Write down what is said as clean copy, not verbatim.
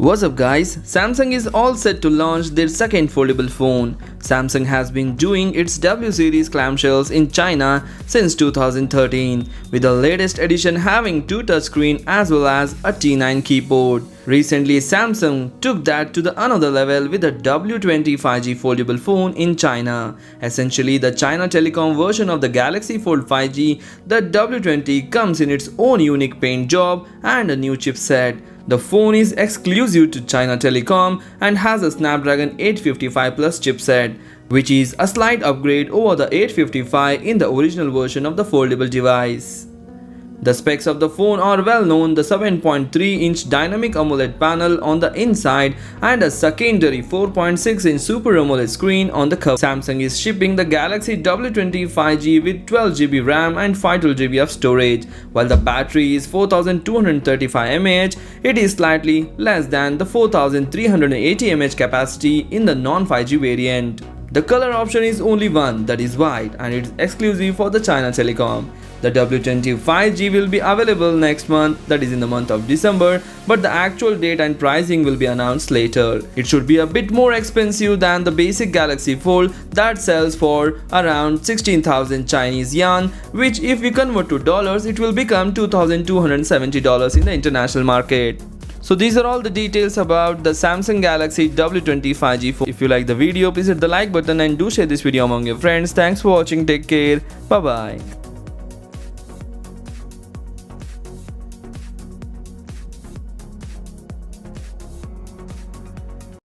What's up guys, Samsung is all set to launch their second foldable phone. Samsung has been doing its W series clamshells in China since 2013, with the latest edition having two touchscreen as well as a T9 keyboard. Recently, Samsung took that to the another level with the W20 5G foldable phone in China. Essentially, the China Telecom version of the Galaxy Fold 5G, the W20 comes in its own unique paint job and a new chipset. The phone is exclusive to China Telecom and has a Snapdragon 855 Plus chipset, which is a slight upgrade over the 855 in the original version of the foldable device. The specs of the phone are well known: the 7.3-inch dynamic AMOLED panel on the inside and a secondary 4.6-inch Super AMOLED screen on the cover. Samsung is shipping the Galaxy W20 5G with 12GB RAM and 512GB of storage. While the battery is 4235 mAh, it is slightly less than the 4380 mAh capacity in the non-5G variant. The color option is only one, that is white, and it's exclusive for the China Telecom. The W20 5G will be available next month, that is in the month of December, but the actual date and pricing will be announced later. It should be a bit more expensive than the basic Galaxy Fold that sells for around 16,000 Chinese yuan, which if we convert to dollars, it will become $2,270 in the international market. So these are all the details about the Samsung Galaxy W20 5G phone. If you like the video, please hit the like button and do share this video among your friends. Thanks for watching. Take care. Bye bye.